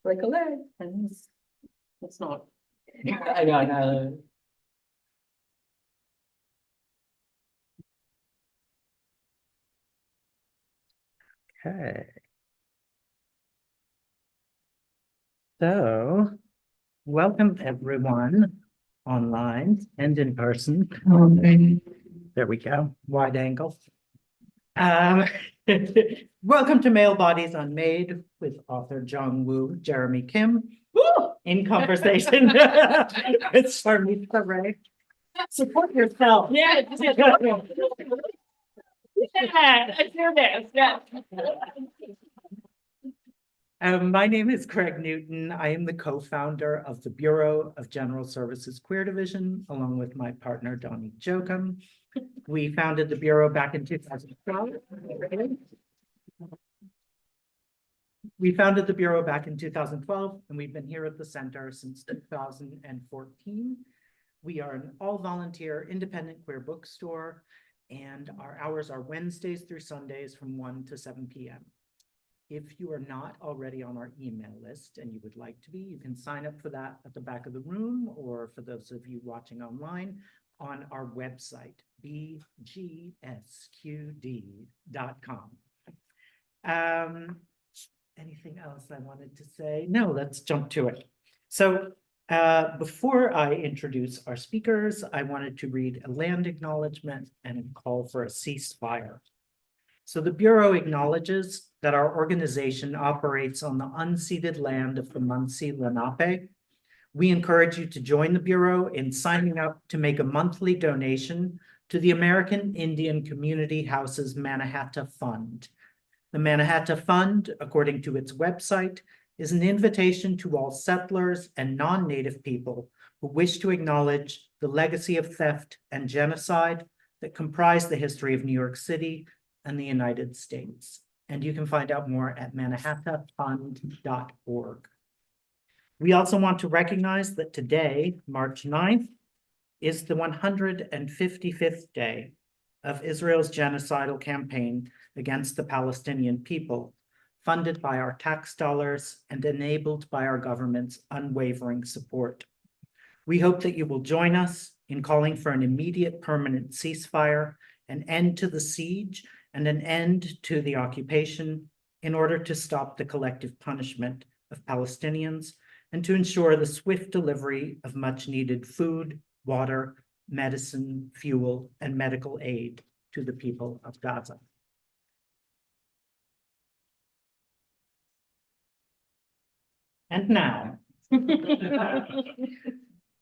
Break a leg. And it's not. I know. Okay. So, welcome everyone online and in person. There we go, wide angle. Welcome to Male Bodies Unmade with author Jongwoo Jeremy Kim in conversation with Sharmistha Ray. Support yourself. Yeah. I feel this. Yeah. My name is Craig Newton. I am the co-founder of the Bureau of General Services Queer Division, along with my partner, Donnie Jokum. We founded the Bureau back in 2012. We founded the Bureau back in 2012, and we've been here at the center since 2014. We are an all-volunteer independent queer bookstore, and our hours are Wednesdays through Sundays from 1 to 7 p.m. If you are not already on our email list and you would like to be, you can sign up for that at the back of the room, or for those of you watching online, on our website, bgsqd.com. Anything else I wanted to say? No, let's jump to it. So before I introduce our speakers, I wanted to read a land acknowledgement and a call for a ceasefire. So the Bureau acknowledges that our organization operates on the unceded land of the Munsee Lenape. We encourage you to join the Bureau in signing up to make a monthly donation to the American Indian Community Houses Mannahatta Fund. The Mannahatta Fund, according to its website, is an invitation to all settlers and non-Native people who wish to acknowledge the legacy of theft and genocide that comprise the history of New York City and the United States. And you can find out more at mannahattafund.org. We also want to recognize that today, March 9th, is the 155th day of Israel's genocidal campaign against the Palestinian people, funded by our tax dollars and enabled by our government's unwavering support. We hope that you will join us in calling for an immediate permanent ceasefire, an end to the siege, and an end to the occupation in order to stop the collective punishment of Palestinians and to ensure the swift delivery of much needed food, water, medicine, fuel, and medical aid to the people of Gaza. And now,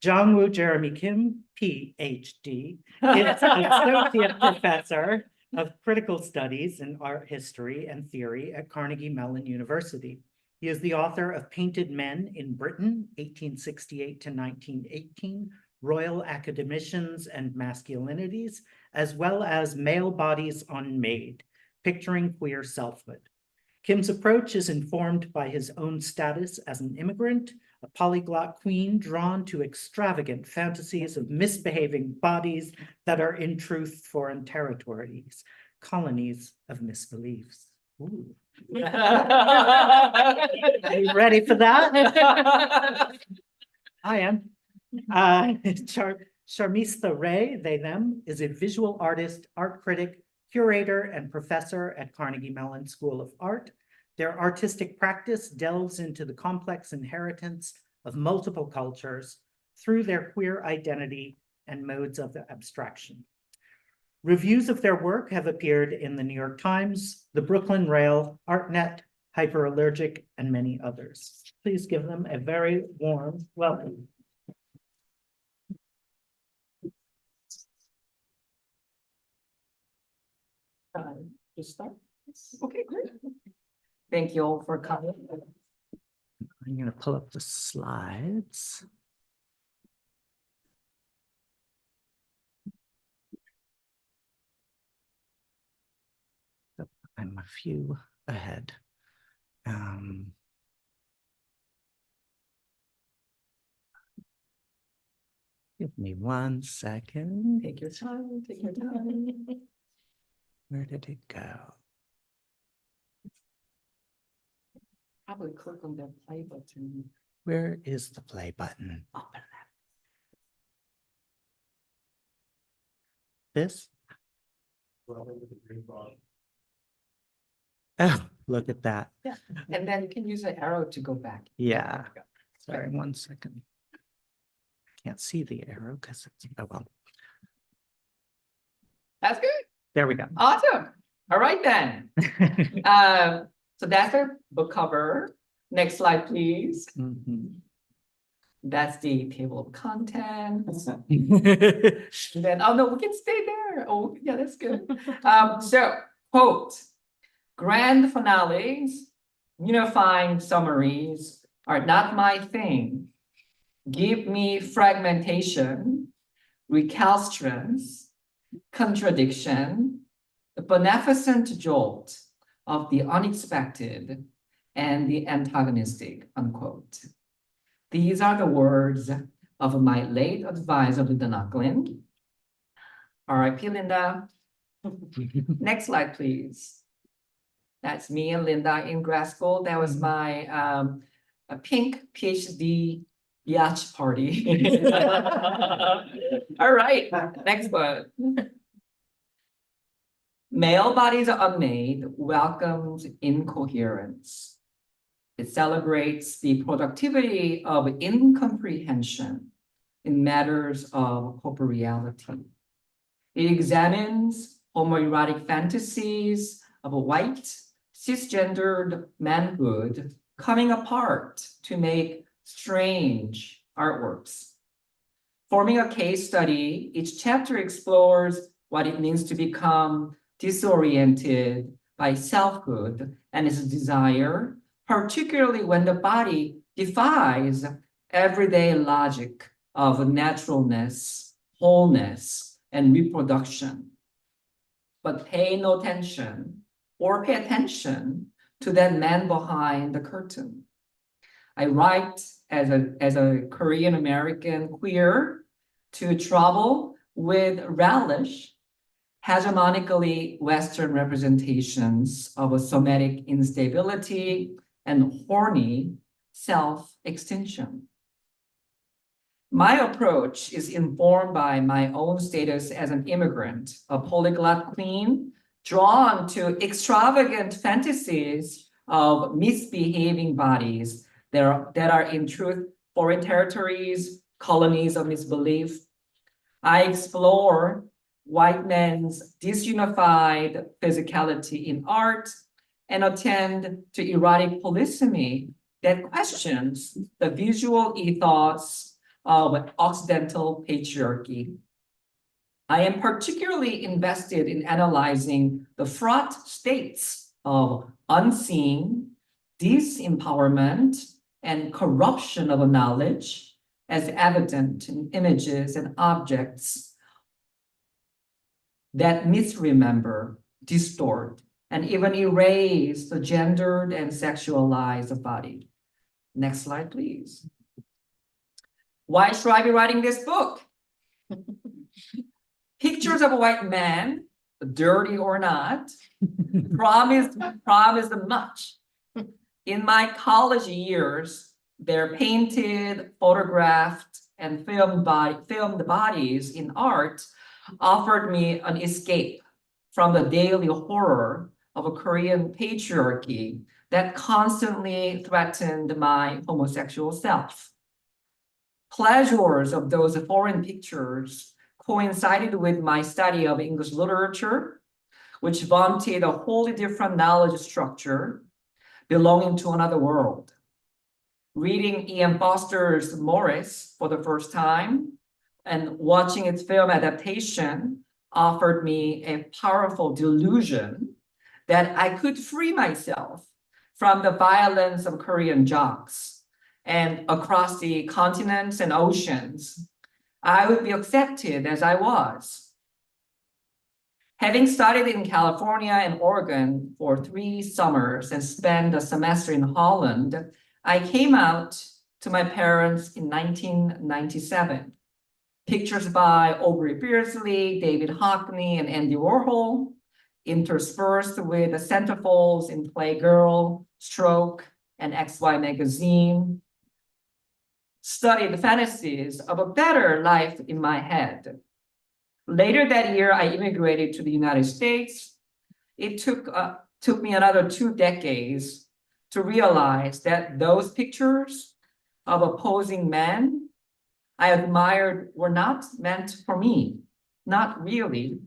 Jongwoo Jeremy Kim, PhD, is Associate Professor of Critical Studies in Art History and Theory at Carnegie Mellon University. He is the author of Painted Men in Britain, 1868 to 1918, Royal Academicians and Masculinities, as well as Male Bodies Unmade, Picturing Queer Selfhood. Kim's approach is informed by his own status as an immigrant, a polyglot queen drawn to extravagant fantasies of misbehaving bodies that are in truth foreign territories, colonies of misbeliefs. Ooh. Are you ready for that? I am. Sharmistha Ray, they, them, is a visual artist, art critic, curator, and professor at Carnegie Mellon School of Art. Their artistic practice delves into the complex inheritance of multiple cultures through their queer identity and modes of abstraction. Reviews of their work have appeared in the New York Times, the Brooklyn Rail, ArtNet, Hyperallergic, and many others. Please give them a very warm welcome. Just start. Okay, great. Thank you all for coming. I'm going to pull up the slides. I'm a few ahead. Give me 1 second. Take your time, take your time. Where did it go? probably click on the play button. Where is the play button? Up and This? Oh, look at that. left. And then you can use the arrow to go back. Yeah. Sorry, 1 second. Can't see the arrow because it's, oh well. That's good. There we go. Awesome. All right then. So that's our book cover. Next slide, please. Mhm. That's the table of contents. And then, oh no, we can stay there. Oh, yeah, that's good. So, quote, grand finales, unifying summaries are not my thing. Give me fragmentation, recalcitrance, contradiction, the beneficent jolt of the unexpected and the antagonistic, unquote. These are the words of my late advisor, Linda Nocklin. R.I.P. Linda. Next slide, please. That's me and Linda in grad school. That was my a pink PhD yacht party. All right, next one. Male Bodies Unmade welcomes incoherence. It celebrates the productivity of incomprehension in matters of corporeality. It examines homoerotic fantasies of a white, cisgendered manhood coming apart to make strange artworks. Forming a case study, each chapter explores what it means to become disoriented by selfhood and its desire, particularly when the body defies everyday logic of naturalness, wholeness, and reproduction. But pay no attention or pay attention to that man behind the curtain. I write as a Korean American queer to travel with relish hegemonically Western representations of a somatic instability and horny self-extinction. My approach is informed by my own status as an immigrant, a polyglot queen, drawn to extravagant fantasies of misbehaving bodies that are in truth foreign territories, colonies of misbelief. I explore white men's disunified physicality in art and attend to erotic polysemy that questions the visual ethos of Occidental patriarchy. I am particularly invested in analyzing the fraught states of unseen disempowerment and corruption of knowledge as evident in images and objects that misremember, distort, and even erase the gendered and sexualized body. Next slide, please. Why should I be writing this book? Pictures of a white man, dirty or not, promised much. In my college years, their painted, photographed, and filmed bodies in art offered me an escape from the daily horror of a Korean patriarchy that constantly threatened my homosexual self. Pleasures of those foreign pictures coincided with my study of English literature, which vaunted a wholly different knowledge structure belonging to another world. Reading E.M. Foster's Morris for the first time and watching its film adaptation offered me a powerful delusion that I could free myself from the violence of Korean jocks, and across the continents and oceans, I would be accepted as I was. Having studied in California and Oregon for 3 summers and spent a semester in Holland, I came out to my parents in 1997. Pictures by Aubrey Beardsley, David Hockney, and Andy Warhol, interspersed with the centerfolds in Playgirl, Stroke, and XY magazine, studied fantasies of a better life in my head. Later that year, I immigrated to the United States. It took me another 2 decades to realize that those pictures of opposing men I admired were not meant for me, not really.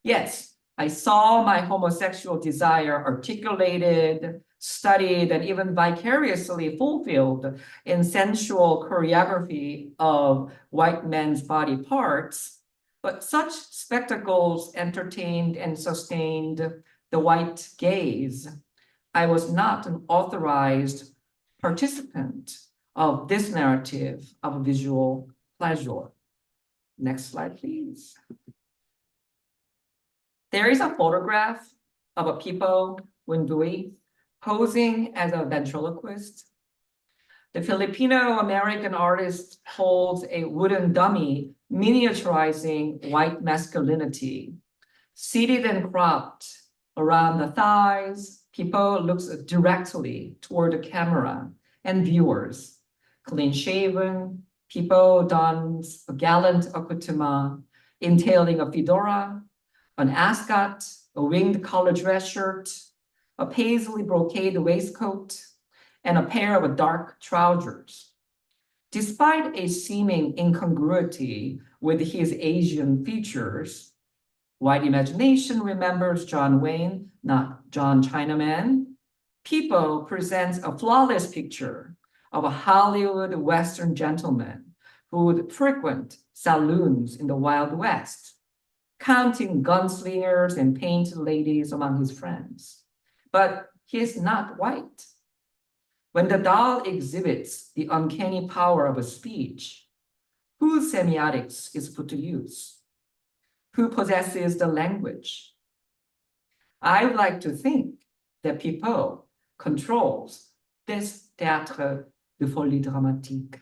Yes, I saw my homosexual desire articulated, studied, and even vicariously fulfilled in sensual choreography of white men's body parts, but such spectacles entertained and sustained the white gaze. I was not an authorized participant of this narrative of visual pleasure. Next slide, please. There is a photograph of a Pipo Windui posing as a ventriloquist. The Filipino-American artist holds a wooden dummy miniaturizing white masculinity. Seated and cropped around the thighs, Pipo looks directly toward the camera and viewers. Clean-shaven, Pipo dons a gallant accoutrement entailing a fedora, an ascot, a winged collar dress shirt, a paisley brocade waistcoat, and a pair of dark trousers. Despite a seeming incongruity with his Asian features, white imagination remembers John Wayne, not John Chinaman. Pipo presents a flawless picture of a Hollywood Western gentleman who would frequent saloons in the Wild West, counting gunslingers and painted ladies among his friends. But he is not white. When the doll exhibits the uncanny power of a speech, whose semiotics is put to use? Who possesses the language? I would like to think that Pipo controls this théâtre de folie dramatique.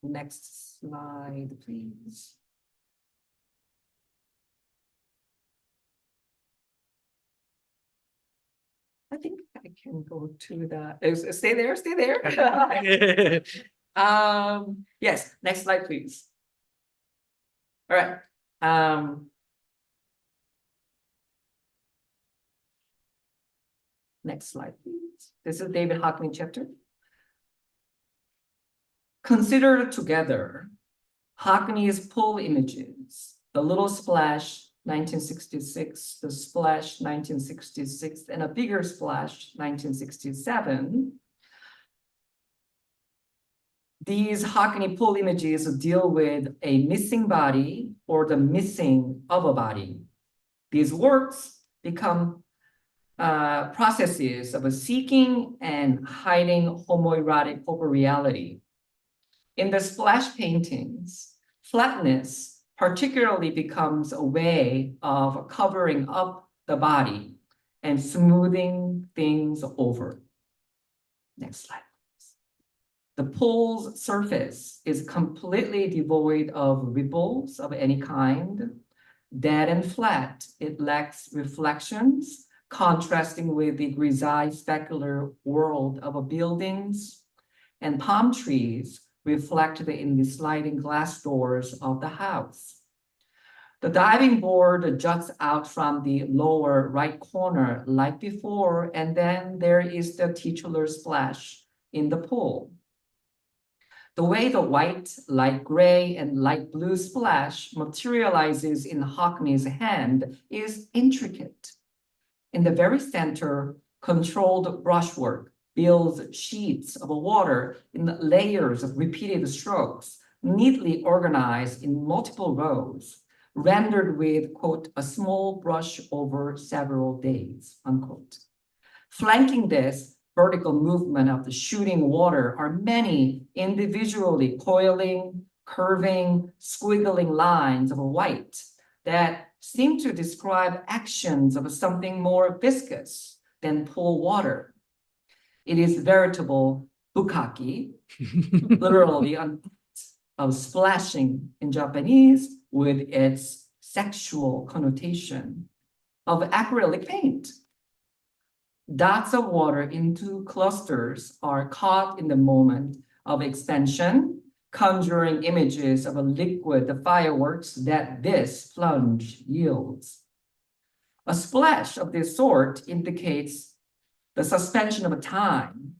Next slide, please. I think I can go to the, stay there, stay there. Yes, next slide, please. All right. Next slide, please. This is David Hockney chapter. Consider together Hockney's pull images, the little splash 1966, the splash 1966, and a bigger splash 1967. These Hockney pull images deal with a missing body or the missing of a body. These works become processes of seeking and hiding homoerotic overreality. In the splash paintings, flatness particularly becomes a way of covering up the body and smoothing things over. Next slide. The pool's surface is completely devoid of ripples of any kind. Dead and flat, it lacks reflections, contrasting with the grisaille specular world of buildings, and palm trees reflected in the sliding glass doors of the house. The diving board juts out from the lower right corner like before, and then there is the titular splash in the pool. The way the white, light gray, and light blue splash materializes in Hockney's hand is intricate. In the very center, controlled brushwork builds sheets of water in layers of repeated strokes, neatly organized in multiple rows, rendered with, quote, a small brush over several days, unquote. Flanking this vertical movement of the shooting water are many individually coiling, curving, squiggling lines of white that seem to describe actions of something more viscous than pool water. It is veritable bukkake, literally of splashing in Japanese with its sexual connotation. of acrylic paint. Dots of water into clusters are caught in the moment of expansion, conjuring images of a liquid fireworks that this plunge yields. A splash of this sort indicates the suspension of time.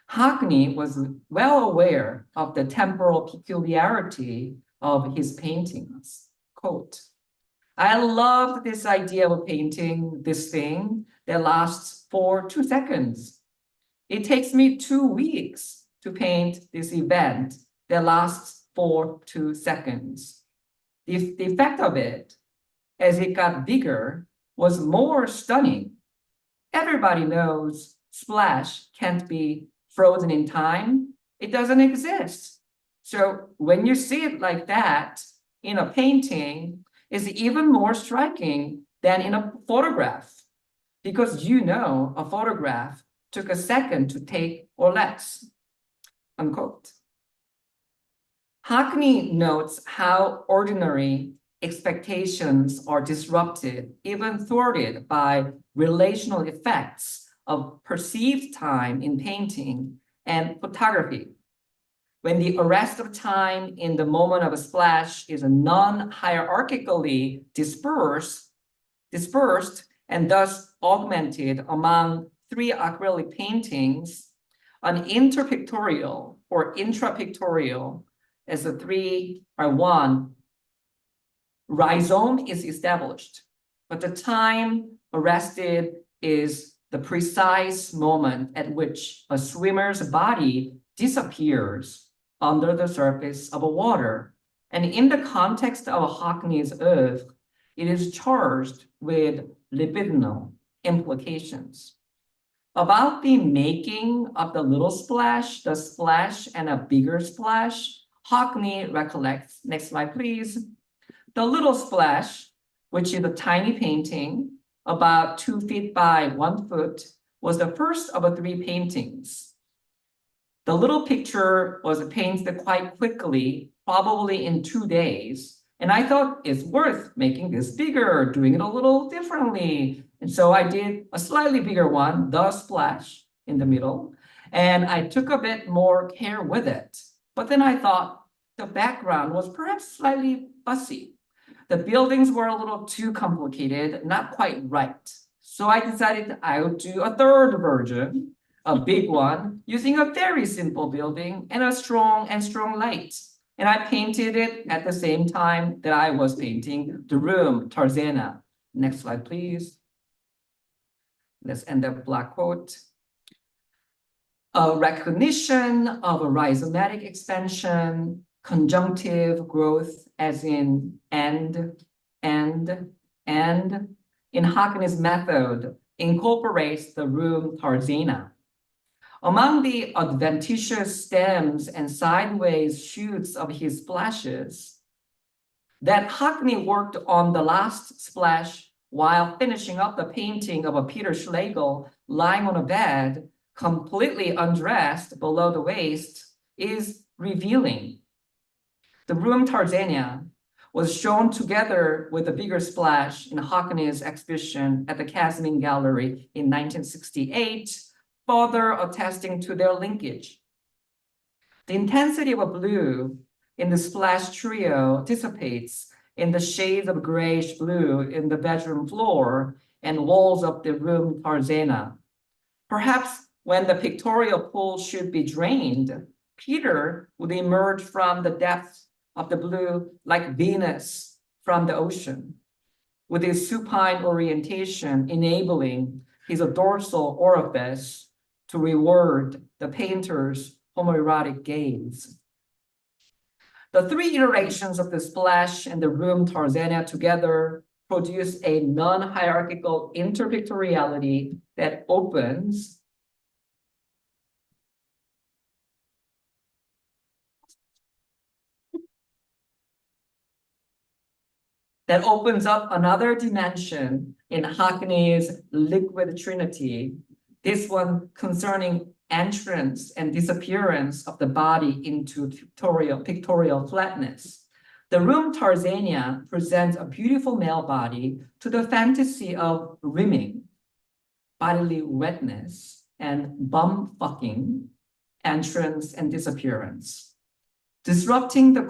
Hackney was well aware of the temporal peculiarity of his paintings. Quote, I loved this idea of painting this thing that lasts for 2 seconds. It takes me 2 weeks to paint this event that lasts for 2 seconds. The effect of it, as it got bigger, was more stunning. Everybody knows splash can't be frozen in time. It doesn't exist. So when you see it like that in a painting, it's even more striking than in a photograph, because you know a photograph took a second to take or less, unquote. Hackney notes how ordinary expectations are disrupted, even thwarted by relational effects of perceived time in painting and photography. When the arrest of time in the moment of a splash is non-hierarchically dispersed and thus augmented among 3 acrylic paintings, an interpictorial or intrapictorial, as the 3 are one, rhizome is established, but the time arrested is the precise moment at which a swimmer's body disappears under the surface of water. And in the context of Hackney's oeuvre, it is charged with libidinal implications. About the making of the little splash, the splash, and a bigger splash, Hackney recollects, next slide please. The little splash, which is a tiny painting, about 2 feet by 1 foot, was the first of the 3 paintings. The little picture was painted quite quickly, probably in 2 days. And I thought it's worth making this bigger, doing it a little differently. And so I did a slightly bigger one, the splash in the middle. And I took a bit more care with it. But then I thought the background was perhaps slightly fussy. The buildings were a little too complicated, not quite right. So I decided I would do a third version, a big one, using a very simple building and a strong light. And I painted it at the same time that I was painting the room, Tarzana. Next slide, please. Let's end up black quote. A recognition of a rhizomatic expansion, conjunctive growth as in and, in Hackney's method incorporates the room Tarzana. Among the adventitious stems and sideways shoots of his splashes, that Hackney worked on the last splash while finishing up the painting of a Peter Schlegel lying on a bed, completely undressed below the waist, is revealing. The room Tarzana was shown together with a bigger splash in Hackney's exhibition at the Casimir Gallery in 1968, further attesting to their linkage. The intensity of a blue in the splash trio dissipates in the shades of grayish blue in the bedroom floor and walls of the room Tarzana. Perhaps when the pictorial pool should be drained, Peter would emerge from the depths of the blue like Venus from the ocean, with his supine orientation enabling his dorsal orifice to reward the painter's homoerotic gaze. The 3 iterations of the splash and the room Tarzana together produce a non-hierarchical interpictoriality that opens up another dimension in Hackney's liquid trinity, this one concerning entrance and disappearance of the body into pictorial flatness. The room Tarzania presents a beautiful male body to the fantasy of rimming, bodily wetness, and bum fucking, entrance and disappearance, disrupting the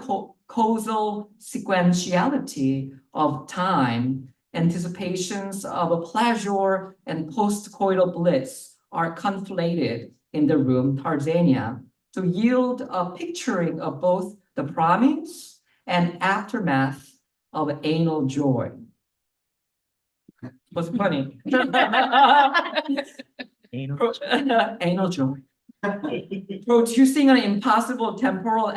causal sequentiality of time. Anticipations of a pleasure and post-coital bliss are conflated in the room Tarzania to yield a picturing of both the promise and aftermath of anal joy. What's funny? Anal joy. Producing an impossible temporal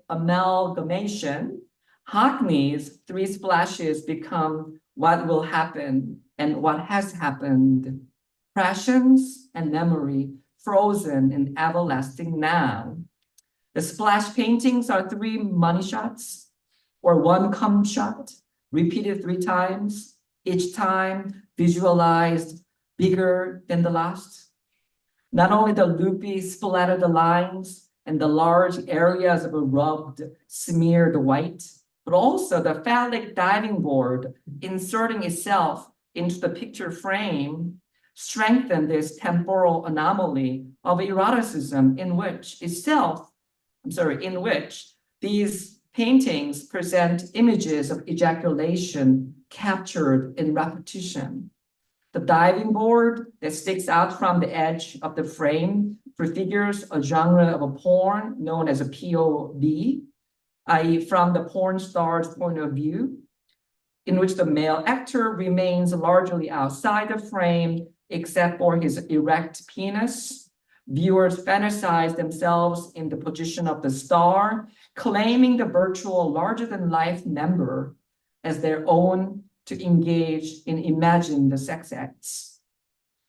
amalgamation, Hockney's three splashes become what will happen and what has happened, prescience and memory frozen in everlasting now. The splash paintings are three money shots or one cum shot, repeated 3 times, each time visualized bigger than the last. Not only the loopy splattered lines and the large areas of a rubbed, smeared white, but also the phallic diving board inserting itself into the picture frame strengthen this temporal anomaly of eroticism in which these paintings present images of ejaculation captured in repetition. The diving board that sticks out from the edge of the frame prefigures a genre of a porn known as a POV, i.e. from the porn star's point of view, in which the male actor remains largely outside the frame except for his erect penis. Viewers fantasize themselves in the position of the star, claiming the virtual larger-than-life member as their own to engage in imagined sex acts.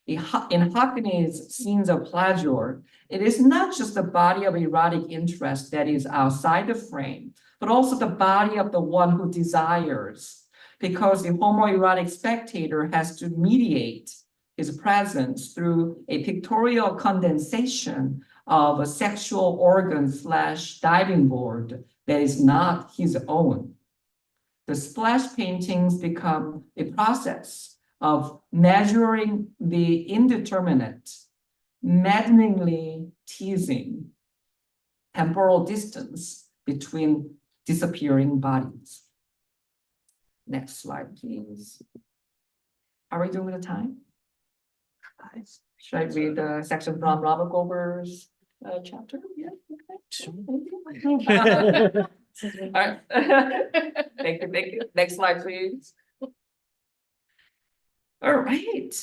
In Hockney's scenes of pleasure, it is not just the body of erotic interest that is outside the frame, but also the body of the one who desires, because the homoerotic spectator has to mediate his presence through a pictorial condensation of a sexual organ / diving board that is not his own. The splash paintings become a process of measuring the indeterminate, maddeningly teasing temporal distance between disappearing bodies. Next slide, please. Are we doing the time? Should I read the section from Robert Gober's chapter? Yeah, okay. All right. Thank you. Next slide, please. All right.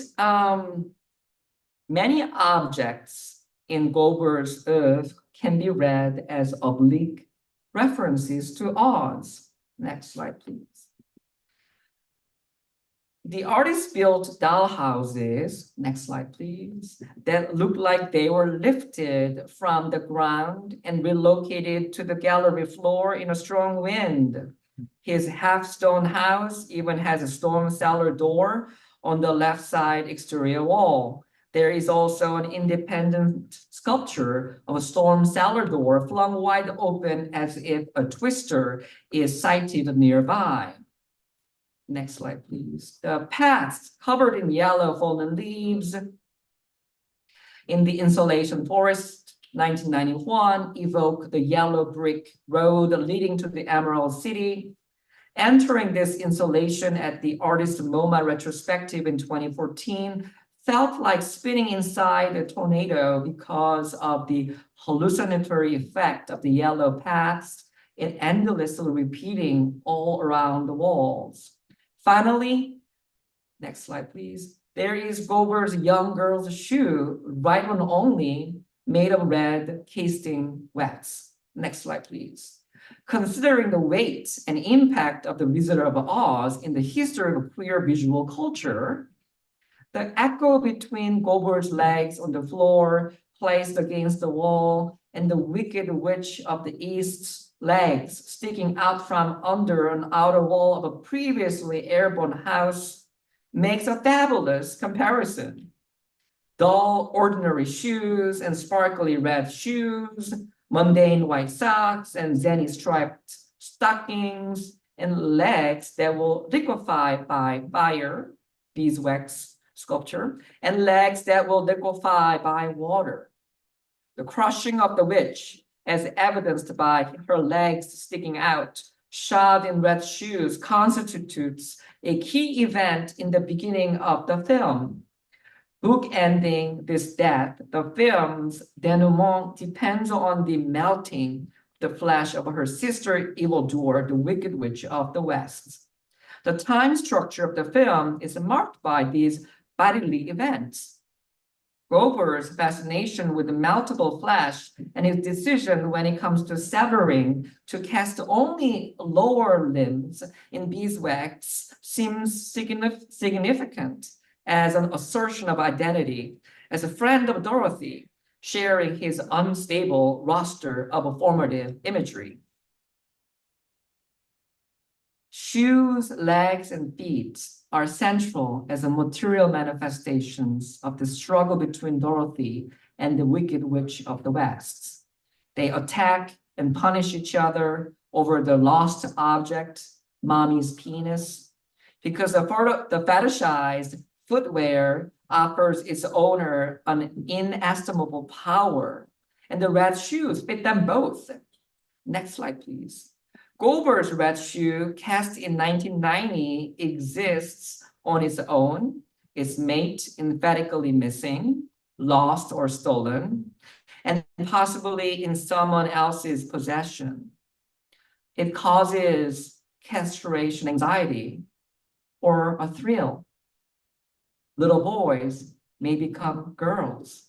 Many objects in Gober's Earth can be read as oblique references to Oz. Next slide, please. The artist built doll houses, next slide please, that looked like they were lifted from the ground and relocated to the gallery floor in a strong wind. His half-stone house even has a storm cellar door on the left side exterior wall. There is also an independent sculpture of a storm cellar door flung wide open as if a twister is sited nearby. Next slide, please. The paths covered in yellow fallen leaves in the Insulation Forest, 1991, evoke the yellow brick road leading to the Emerald City. Entering this installation at the artist MoMA retrospective in 2014 felt like spinning inside a tornado because of the hallucinatory effect of the yellow paths and endlessly repeating all around the walls. Finally, next slide, please. There is Gober's young girl's shoe, right one only, made of red casting wax. Next slide, please. Considering the weight and impact of the Wizard of Oz in the history of queer visual culture, the echo between Gober's legs on the floor, placed against the wall, and the Wicked Witch of the East's legs sticking out from under an outer wall of a previously airborne house makes a fabulous comparison. Dull, ordinary shoes and sparkly red shoes, mundane white socks and zany striped stockings, and legs that will liquefy by fire, beeswax sculpture, and legs that will liquefy by water. The crushing of the witch, as evidenced by her legs sticking out, shod in red shoes, constitutes a key event in the beginning of the film. Bookending this death, the film's denouement depends on the melting the flesh of her sister evildoer, the Wicked Witch of the West. The time structure of the film is marked by these bodily events. Grover's fascination with the meltable flesh and his decision when it comes to severing to cast only lower limbs in beeswax seems significant as an assertion of identity, as a friend of Dorothy, sharing his unstable roster of formative imagery. Shoes, legs, and feet are central as a material manifestations of the struggle between Dorothy and the Wicked Witch of the West. They attack and punish each other over the lost object, mommy's penis, because the fetishized footwear offers its owner an inestimable power, and the red shoes fit them both. Next slide, please. Goldberg's red shoe, cast in 1990, exists on its own, its mate emphatically missing, lost or stolen, and possibly in someone else's possession. It causes castration anxiety or a thrill. Little boys may become girls.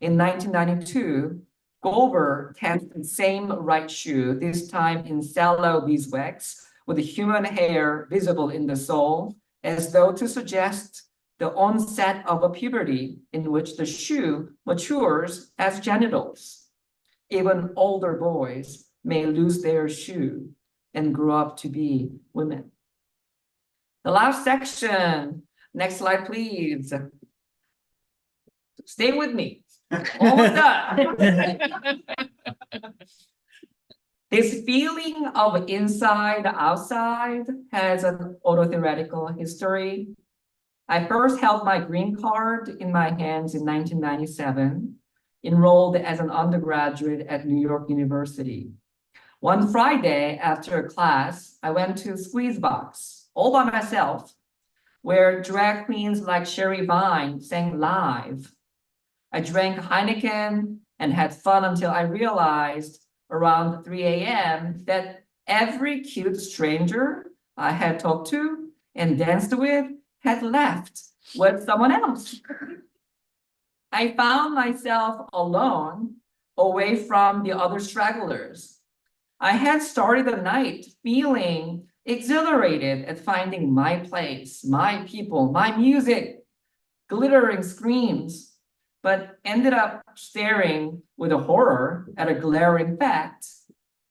In 1992, Goldberg cast the same right shoe, this time in sallow beeswax, with the human hair visible in the sole, as though to suggest the onset of a puberty in which the shoe matures as genitals. Even older boys may lose their shoe and grow up to be women. The last section, next slide, please. Stay with me. Almost done. This feeling of inside outside has an autotheoretical history. I first held my green card in my hands in 1997, enrolled as an undergraduate at New York University. One Friday after a class, I went to Squeezebox all by myself, where drag queens like Sherry Vine sang live. I drank Heineken and had fun until I realized around 3 a.m. that every cute stranger I had talked to and danced with had left with someone else. I found myself alone, away from the other stragglers. I had started the night feeling exhilarated at finding my place, my people, my music, glittering screams, but ended up staring with a horror at a glaring fact.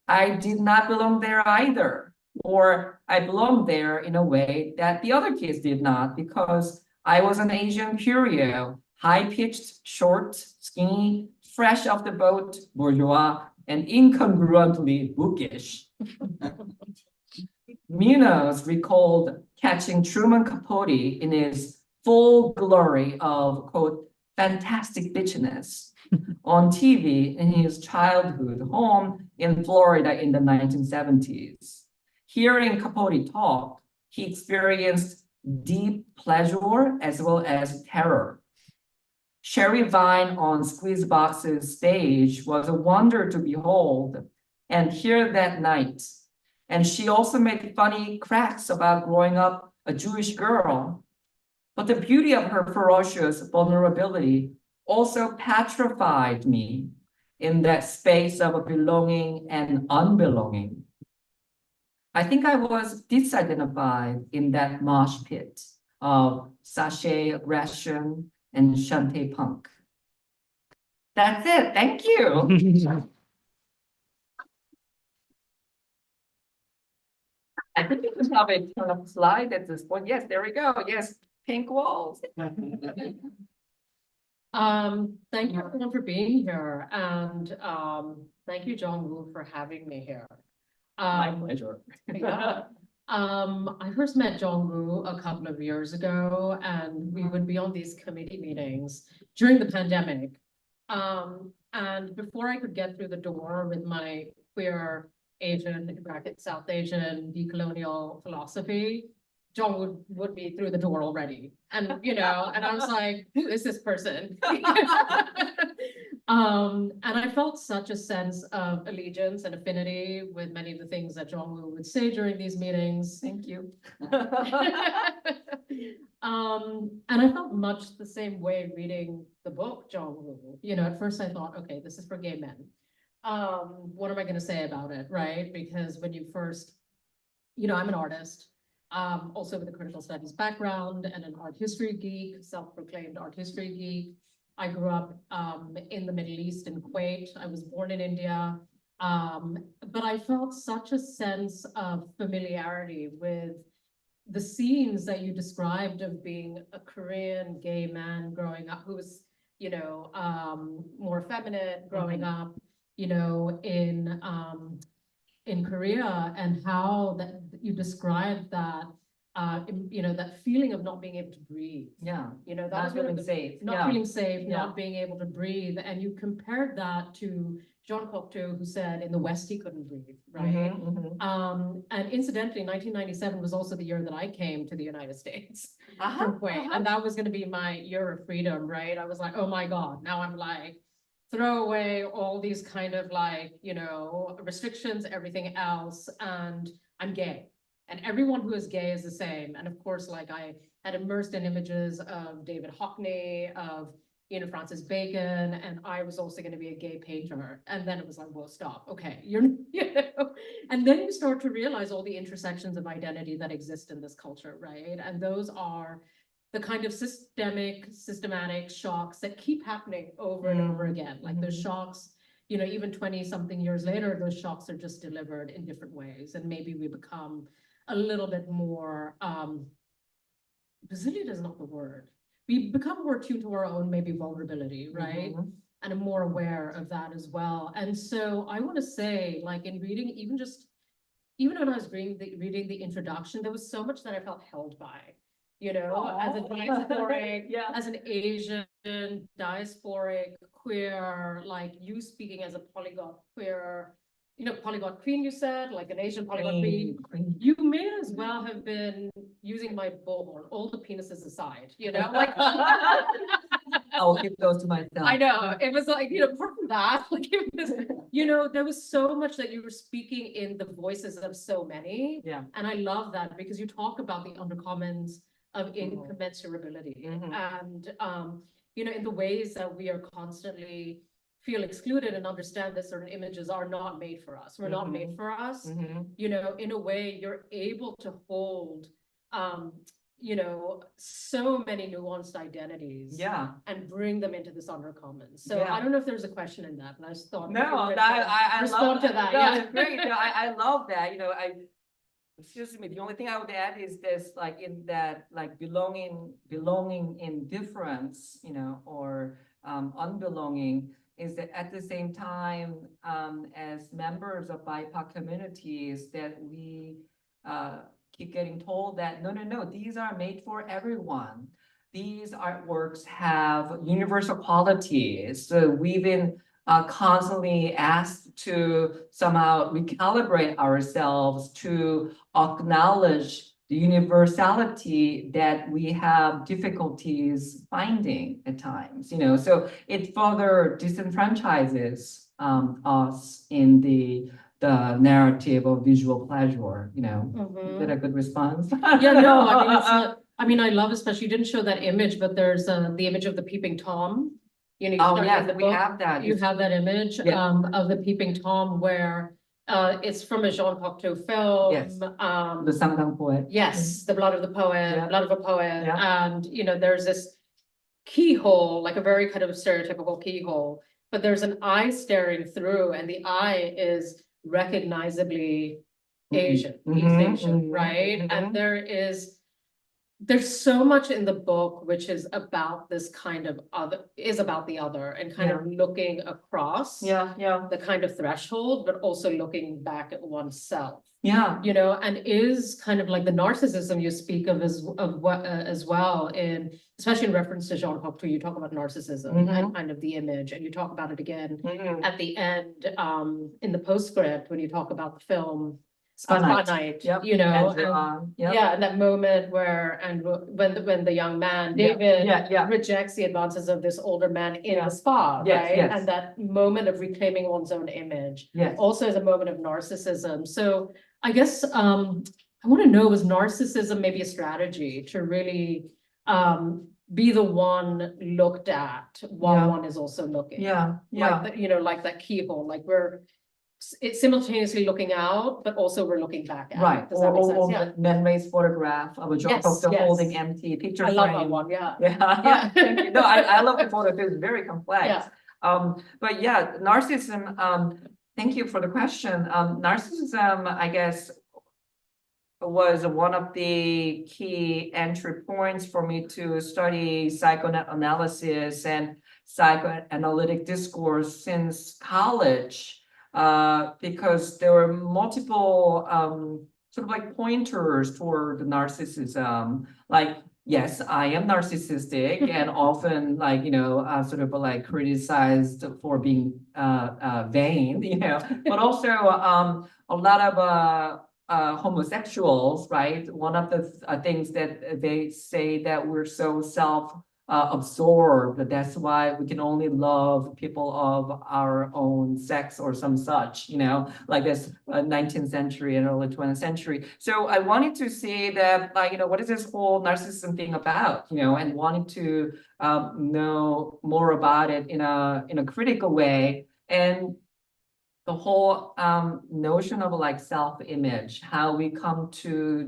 I did not belong there either, or I belonged there in a way that the other kids did not, because I was an Asian curio, high-pitched, short, skinny, fresh off the boat, bourgeois, and incongruently bookish. Munoz recalled catching Truman Capote in his full glory of, quote, fantastic bitchiness on TV in his childhood home in Florida in the 1970s. Hearing Capote talk, he experienced deep pleasure as well as terror. Sherry Vine on Squeezebox's stage was a wonder to behold and hear that night. And she also made funny cracks about growing up a Jewish girl. But the beauty of her ferocious vulnerability also petrified me in that space of belonging and unbelonging. I think I was disidentified in that mosh pit of sachet aggression and shanty punk. That's it. Thank you. I think we can have a turn up slide at this point. Yes, there we go. Yes, pink walls. Thank you everyone for being here, and thank you, Jongwoo, for having me here. My pleasure. Yeah. I first met Jongwoo a couple of years ago, and we would be on these committee meetings during the pandemic. And before I could get through the door with my queer Asian, in bracket South Asian, decolonial philosophy, Jongwoo would be through the door already. And, you know, and I was like, who is this person? And I felt such a sense of allegiance and affinity with many of the things that Jongwoo would say during these meetings. Thank you. And I felt much the same way reading the book, Jongwoo. You know, at first I thought, okay, this is for gay men. What am I gonna say about it, right? Because when you first, you know, I'm an artist, also with a critical studies background and an art history geek, self-proclaimed art history geek. I grew up in the Middle East in Kuwait. I was born in India. But I felt such a sense of familiarity with the scenes that you described of being a Korean gay man growing up who was, you know, more effeminate growing up, you know, in Korea, and how that you described that, you know, that feeling of not being able to breathe. Yeah, You know, that not was one of feeling the- safe. Not Yeah. feeling safe, Yeah. not being able to breathe, and you compared that to Jean Cocteau, who said in the West he couldn't breathe, right? Mhm, mhm. And incidentally, 1997 was also the year that I came to the United States from Kuwait, Uh-huh. and that was going to be my year of freedom, right? I was like, oh my God, now I'm like, throw away all these kind of like, you know, restrictions, everything else, and I'm gay. And everyone who is gay is the same. And of course, like I had immersed in images of David Hockney, of, you know, Francis Bacon, and I was also going to be a gay painter. And then it was like, well, stop. Okay, you're, you know, and then you start to realize all the intersections of identity that exist in this culture, right? And those are the kind of systematic shocks that keep happening over and over again. Like those shocks, you know, even 20 something years later, those shocks are just delivered in different ways. And maybe we become a little bit more, resilient is not the word. We become more tuned to our own maybe vulnerability, right? Mhm. And I'm more aware of that as well. And so I want to say, like in reading, even when I was reading the introduction, there was so much that I felt held by, you know, as a diasporic, Yeah. as an Asian, diasporic, queer, like you speaking as a polyglot queer, you know, polyglot queen, you said, like an Asian polyglot queen. You may as well have been using my bullhorn, all the penises aside, you know, like. I'll keep those to myself. I know, it was like, you know, apart from that, like it was, you know, there was so much that you were speaking in the voices of so many. Yeah. And I love that because you talk about the undercommons of incommensurability and, you know, in the ways that we are constantly feel excluded and understand that certain images are not made for us. We're not made for us. You know, in a way, you're able to hold, you know, so many nuanced identities. Yeah. And bring them into this undercommon. So Yeah. I don't know if there's a question in that, but I just thought. No, I love respond to that. No, Yeah. it's great. No, I love that. You know, excuse me. The only thing I would add is this, like in that, like belonging in difference, you know, or unbelonging, is that at the same time, as members of BIPOC communities, that we keep getting told that no, these are made for everyone. These artworks have universal qualities. So we've been constantly asked to somehow recalibrate ourselves to acknowledge the universality that we have difficulties finding at times, you know. So it further disenfranchises us in the narrative of visual pleasure, you know. Is that a good response? Yeah, no, I mean, it's I mean, I love, especially, you didn't show that image, but there's the image of the peeping Tom. You know, you Oh, start yes, in the we book, have that. you have that image Yeah. of the peeping Tom where it's from a Jean Cocteau film. Yes. The Sangdang poet. Yes, The Blood of the Poet, Yeah. Blood of a Poet. Yeah. And, you know, there's this keyhole, like a very kind of stereotypical keyhole, but there's an eye staring through, and the eye is recognizably Asian, East Asian, right? And there is there's so much in the book which is about this kind of about the other and kind of looking across Yeah, the kind of threshold, but also looking back at oneself. yeah, You know, and is kind of like the narcissism you speak of as well, in especially in reference to Jean Cocteau, you talk about narcissism and kind of the image, and you talk about it again at the end, in the postscript when you talk about the film Spot Night. Night, Yep. you know, And, yep. yeah, and that moment where when the young man David rejects the advances of this older man in the spa, right? And that moment of reclaiming one's own image also is a moment of narcissism. So I guess I want to know, is narcissism maybe a strategy to really be the one looked at while one is also looking? Like you know, like that keyhole, like it's simultaneously looking out, but also we're looking back at. Right, Does that make sense? or Man Ray's photograph of a Jean Cocteau holding empty picture frame. I love that one, yeah. Yeah, thank you. No, I love the photo, it's very complex. Yeah. But yeah, narcissism, thank you for the question. Narcissism, I guess, was one of the key entry points for me to study psychoanalysis and psychoanalytic discourse since college. Because there were multiple sort of like pointers toward narcissism. Like, yes, I am narcissistic and often like, you know, sort of like criticized for being vain, you know, but also a lot of homosexuals, right? One of the things that they say that we're so absorbed. That's why we can only love people of our own sex or some such, you know, like this 19th century and early 20th century. So I wanted to see that, like, you know, what is this whole narcissism thing about, you know, and wanting to know more about it in a critical way. And the whole notion of like self-image, how we come to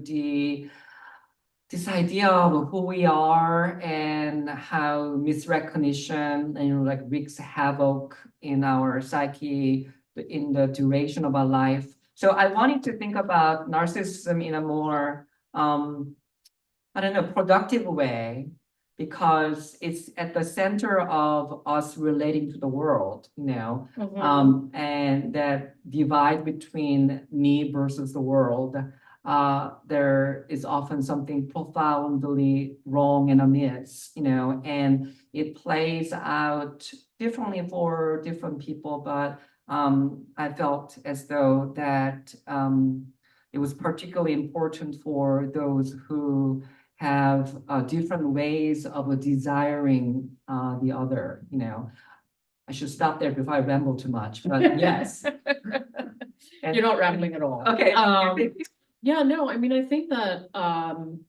this idea of who we are and how misrecognition and, you know, like wreaks havoc in our psyche in the duration of our life. So I wanted to think about narcissism in a more, I don't know, productive way, because it's at the center of us relating to the world, you know, and that divide between me versus the world. There is often something profoundly wrong and amiss, you know, and it plays out differently for different people. But I felt as though that it was particularly important for those who have different ways of desiring the other, you know. I should stop there before I ramble too much, but yes. You're not rambling at all. Okay. Yeah, no, I mean, I think that, and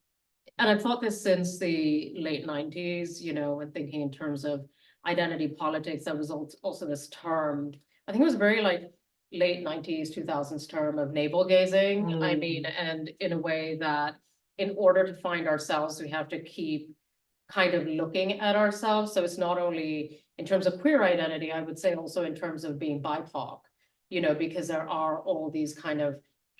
I've thought this since the late 90s, you know, and thinking in terms of identity politics, there was also this term, I think it was very like late 90s, 2000s term of navel gazing. I mean, and in a way that in order to find ourselves, we have to keep kind of looking at ourselves. So it's not only in terms of queer identity, I would say also in terms of being BIPOC, you know, because there are all these kind of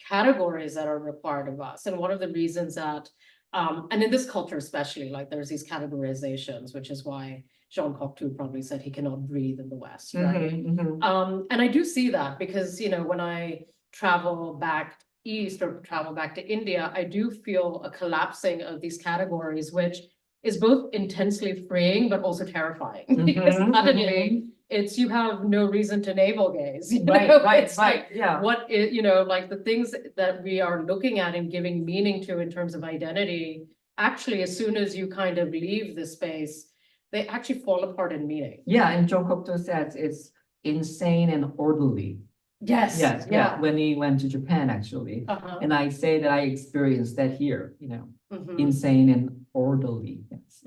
categories that are required of us. And one of the reasons that, and in this culture especially, like there's these categorizations, which is why Jean Cocteau probably said he cannot breathe in the West, right? And I do see that because, you know, when I travel back east or travel back to India, I do feel a collapsing of these categories, which is both intensely freeing, but also terrifying. Because suddenly it's, you have no reason to navel gaze. Right. Yeah. What is, you know, like the things that we are looking at and giving meaning to in terms of identity, actually, as soon as you kind of leave the space, they actually fall apart in meaning. Yeah, and Jean Cocteau says it's insane and orderly. Yes. Yeah. When he went to Japan, actually. And I say that I experienced that here, you know, insane and orderly. Yes.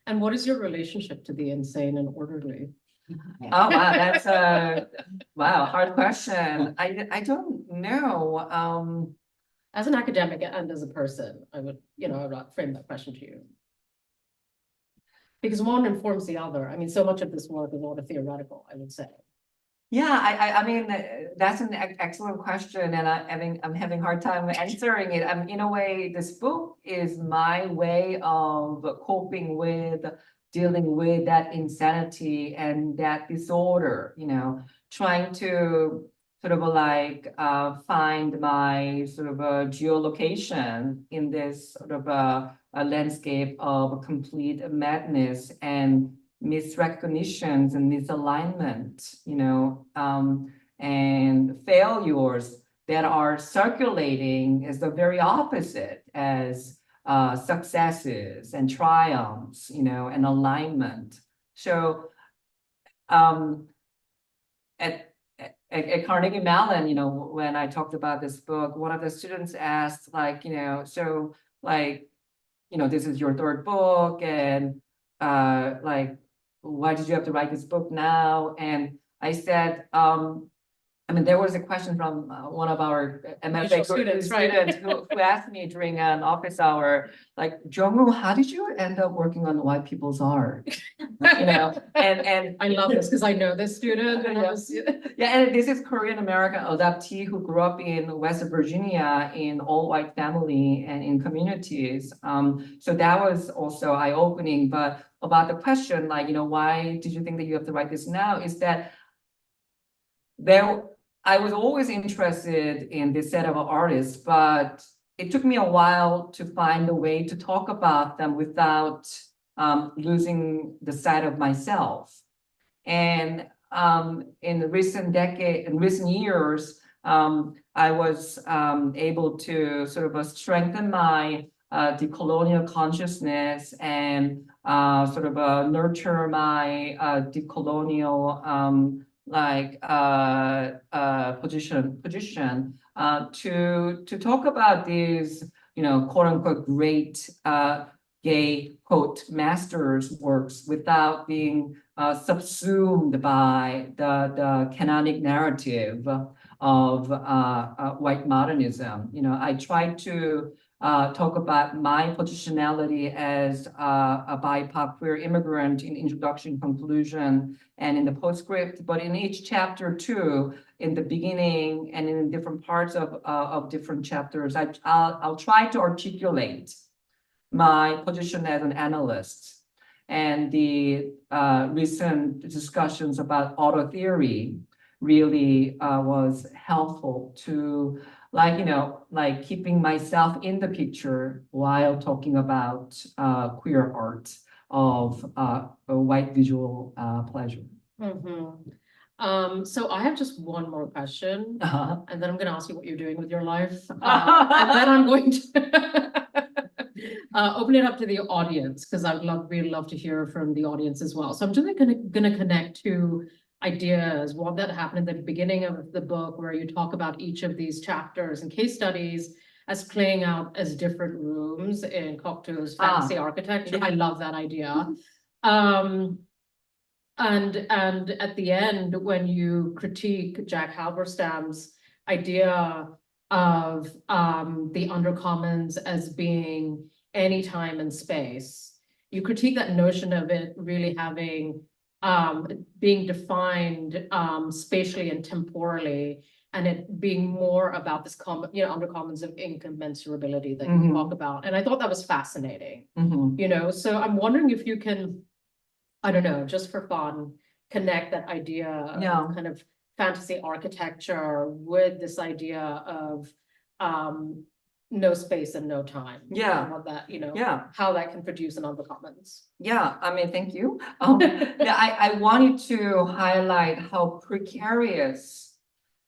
And what is your relationship to the insane and orderly? Oh, wow, that's a hard question. I don't know. As an academic and as a person, I would, you know, I would frame that question to you. Because one informs the other. I mean, so much of this work is not a theoretical, I would say. Yeah, I mean, that's an excellent question, and I'm having hard time answering it. In a way, this book is my way of coping with dealing with that insanity and that disorder, trying to sort of like find my sort of geolocation in this sort of a landscape of complete madness and misrecognitions and misalignment, and failures that are circulating is the very opposite as successes and triumphs, and alignment. So at Carnegie Mellon, when I talked about this book, one of the students asked, so this is your third book, and why did you have to write this book now? And I said, there was a question from one of our MFA students, students who asked me during an office hour, like, Jongwoo, how did you end up working on white people's art? And I love this because I know this student. And and this is Korean American adoptee who grew up in West Virginia in all white family and in communities. So that was also eye-opening. But about the question, why did you think that you have to write this now? Is that I was always interested in this set of artists, but it took me a while to find a way to talk about them without losing the sight of myself. And in recent years, I was able to sort of strengthen my decolonial consciousness and sort of nurture my decolonial position to talk about these, quote unquote, great gay quote masters works without being subsumed by the canonic narrative of white modernism. I tried to talk about my positionality as a BIPOC queer immigrant in introduction, conclusion, and in the postscript. But in each chapter too, in the beginning and in different parts of different chapters, I'll try to articulate my position as an analyst. And the recent discussions about auto theory really was helpful to keeping myself in the picture while talking about queer art of a white visual pleasure. So I have just one more question, and then I'm going to ask you what you're doing with your life. And then I'm going to open it up to the audience, because I'd really love to hear from the audience as well. So I'm just going to connect to ideas, what that happened at the beginning of the book, where you talk about each of these chapters and case studies as playing out as different rooms in Cocteau's fantasy architecture. I love that idea. And at the end, when you critique Jack Halberstam's idea of the undercommons as being any time and space, you critique that notion of it really having being defined spatially and temporally, and it being more about this undercommons of incommensurability that you talk about. And I thought that was fascinating. So I'm wondering if you can, I don't know, just for fun, connect that idea of kind of fantasy architecture with this idea of no space and no time. And what that, how that can produce an undercommons. Thank you. I wanted to highlight how precarious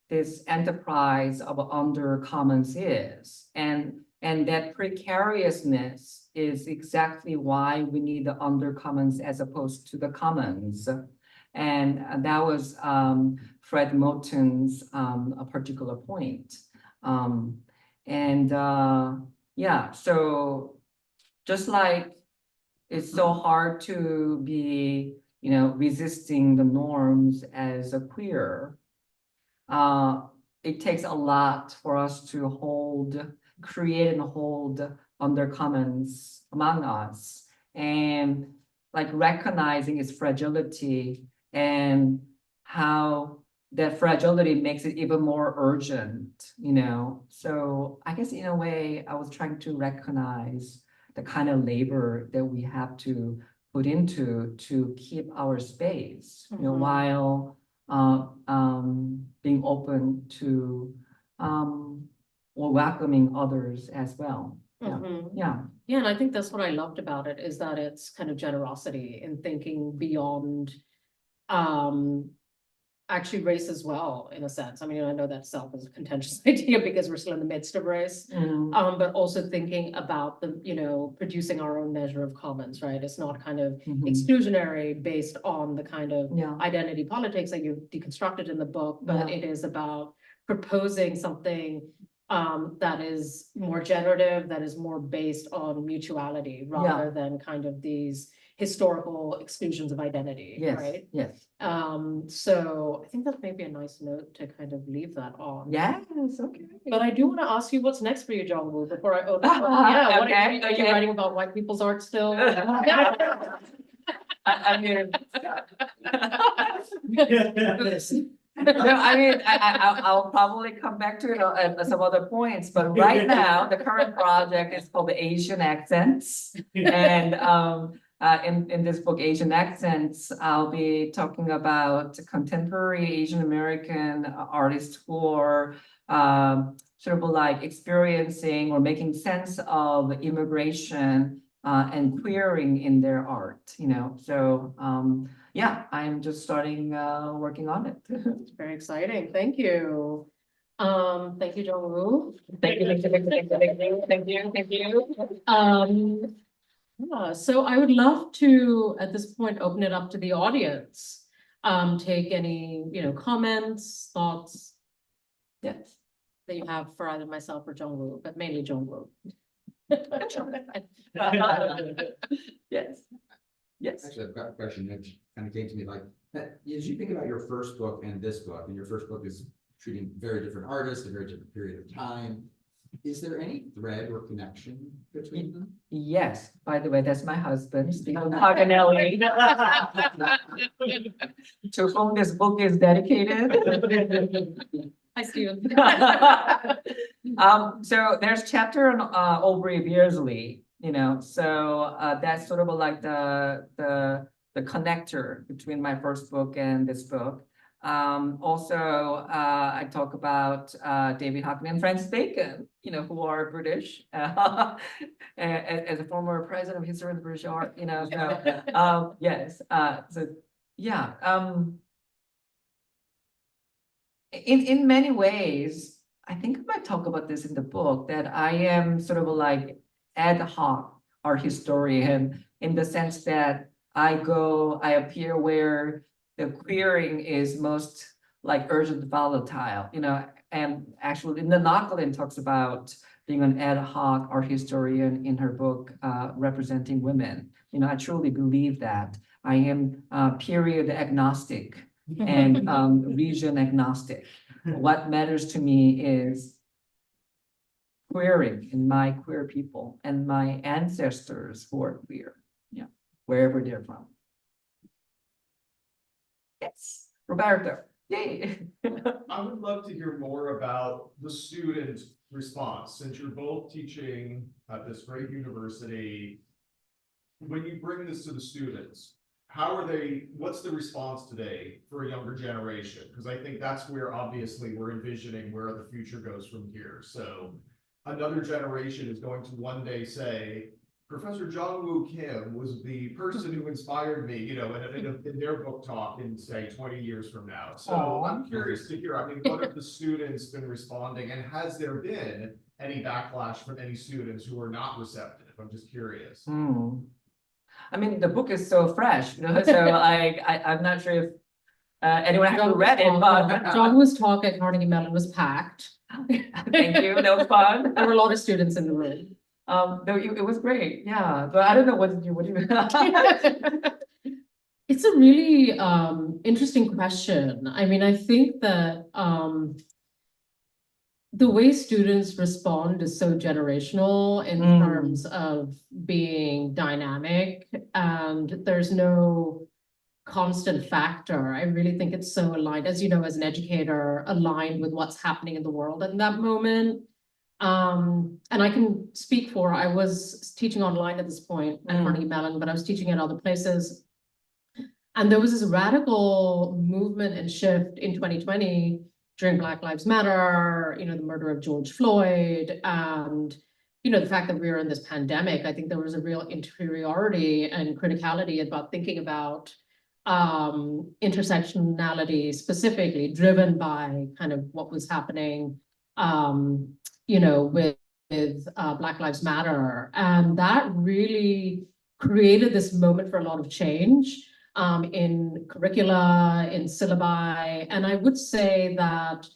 this enterprise of undercommons is, and that precariousness is exactly why we need the undercommons as opposed to the commons. And that was Fred Moten's a particular point. So just like it's so hard to be, resisting the norms as a queer, it takes a lot for us to create and hold undercommons among us, and recognizing its fragility and how that fragility makes it even more urgent, you know? So I guess in a way, I was trying to recognize the kind of labor that we have to put into to keep our space, you know, Mhm. while being open to or welcoming others as well. Yeah, Mhm. yeah, Yeah, and I think that's what I loved about it, is that it's kind of generosity in thinking beyond um actually race as well, in a sense. I mean, I know that itself is a contentious idea because we're still in the midst of race. Mm, But also thinking about the, producing our own measure of commons, right? It's not kind of mhm. exclusionary based on the kind of Yeah, identity politics that you've deconstructed in the book, but Yeah. it is about proposing something that is more generative, that is more based on mutuality rather than kind of these historical exclusions of identity, yes, right? yes. So I think that may be a nice note to kind of leave that on. Yes, okay. But I do want to ask you what's next for you, Jongwoo, before I open up. Yeah, what are you Okay. writing about white people's art still? I mean. No, I mean, I'll probably come back to it at some other points, but right now, the current project is called the Asian Accents. And in this book, Asian Accents, I'll be talking about contemporary Asian American artists who are sort of like experiencing or making sense of immigration and queering in their art, you know. So yeah, I'm just starting working on it. It's very exciting. Thank you. Thank you, Jongwoo. Thank you, thank you, thank you, thank you, thank you, thank you. Yeah, so I would love to, at this point, open it up to the audience. Take any, comments, thoughts Yes. that you have for either myself or Jongwoo, but mainly Jongwoo. Yes. Yes. Actually, I've got a question that kind of came to me, like, as you think about your first book and this book, and your first book is treating very different artists, a very different period of time, is there any thread or connection between them? Yes, by the way, that's my husband, Stephen Paganelli, to whom this book is dedicated. Hi, Steven. So there's chapter on Aubrey Beardsley, you know, so that's sort of like the connector between my first book and this book. Also, I talk about David Hockney and Francis Bacon, you know, who are British, as a former president of History of the British Art, you know. So yes, so yeah. In many ways, I think I might talk about this in the book, that I am sort of like ad hoc art historian in the sense that I appear where the queering is most like urgent volatile, you know, and actually in the Nochlin talks about being an ad hoc art historian in her book, Representing Women. You know, I truly believe that. I am period agnostic and region agnostic. What matters to me is queering and my queer people and my ancestors who are queer, yeah, wherever they're from. Yes, Roberto, yay. I would love to hear more about the student response, since you're both teaching at this great university. When you bring this to the students, what's the response today for a younger generation? Because I think that's where obviously we're envisioning where the future goes from here. So another generation is going to one day say, Professor Jongwoo Kim was the person who inspired me, you know, in their book talk in, say, 20 years from now. So I'm curious to hear, I mean, what have the students been responding, and has there been any backlash from any students who are not receptive? I'm just curious. I mean, the book is so fresh, you know, so I'm not sure if anyone actually read it, but Jongwoo's talk at Carnegie Mellon was packed. thank you, that was fun. There were a lot of students in the room. No, it was great, yeah, but I don't know what do you It's a really interesting question. I mean, I think that the way students respond is so generational in terms of being dynamic, and there's no constant factor. I really think it's so aligned, as you know, as an educator, aligned with what's happening in the world at that moment. And I can speak for, I was teaching online at this point at Carnegie Mellon, but I was teaching at other places. And there was this radical movement and shift in 2020 during Black Lives Matter, you know, the murder of George Floyd, and, you know, the fact that we were in this pandemic. I think there was a real interiority and criticality about thinking about intersectionality specifically driven by kind of what was happening, you know, with Black Lives Matter. And that really created this moment for a lot of change in curricula, in syllabi. And I would say that,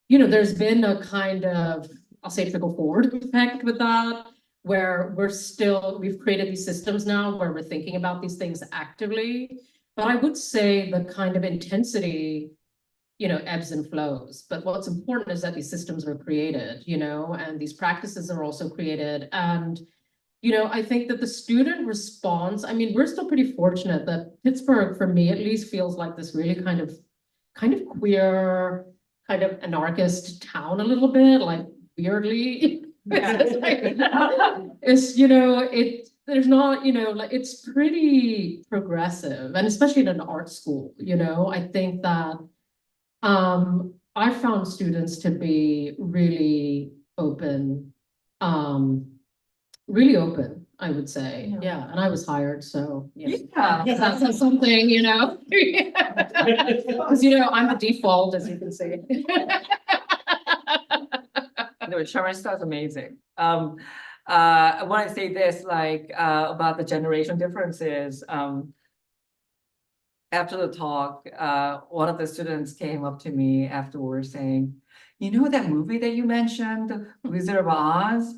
you know, there's been a kind of, I'll say trickle forward effect with that, where we've created these systems now where we're thinking about these things actively. But I would say the kind of intensity, you know, ebbs and flows. But what's important is that these systems were created, you know, and these practices are also created. And, you know, I think that the student response, I mean, we're still pretty fortunate that Pittsburgh, for me at least, feels like this really kind of queer, kind of anarchist town a little bit, like weirdly. It's, you know, there's not, you know, like it's pretty progressive, and especially in an art school, you know, I think that I found students to be really open, I would say. Yeah, and I was hired, so yeah, that's something, you know, because you know I'm the default, as you can see. No, Sharmistha is amazing. I want to say this, like, about the generation differences. After the talk, one of the students came up to me afterwards saying, you know that movie that you mentioned, Wizard of Oz?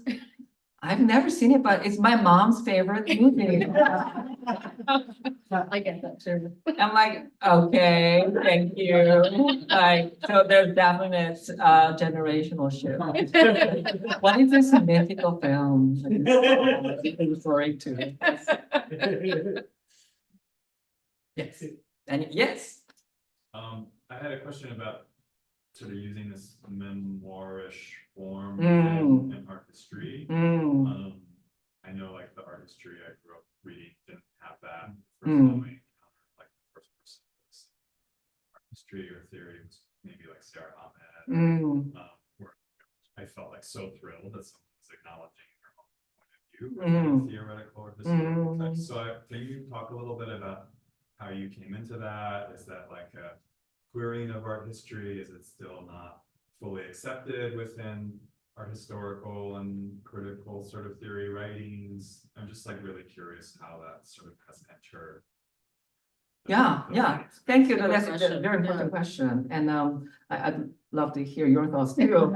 I've never seen it, but it's my mom's favorite movie. I get that too. I'm like, okay, thank you. Like, so there's definite generational shift. What is this mythical film referring to? Yes, and yes. I had a question about sort of using this memoirish form in art history. I know, like, the art history I grew up reading didn't have that. First time I encountered, like, the first person was art history or theory was maybe like Sarah Ahmed, where I felt like so thrilled that someone was acknowledging their own point of view, whether theoretical or historical text. So can you talk a little bit about how you came into that? Is that like a querying of art history? Is it still not fully accepted within art historical and critical sort of theory writings? I'm just like really curious how that sort of has entered. Yeah. Thank you. That's a question. very important question. And I'd love to hear your thoughts too.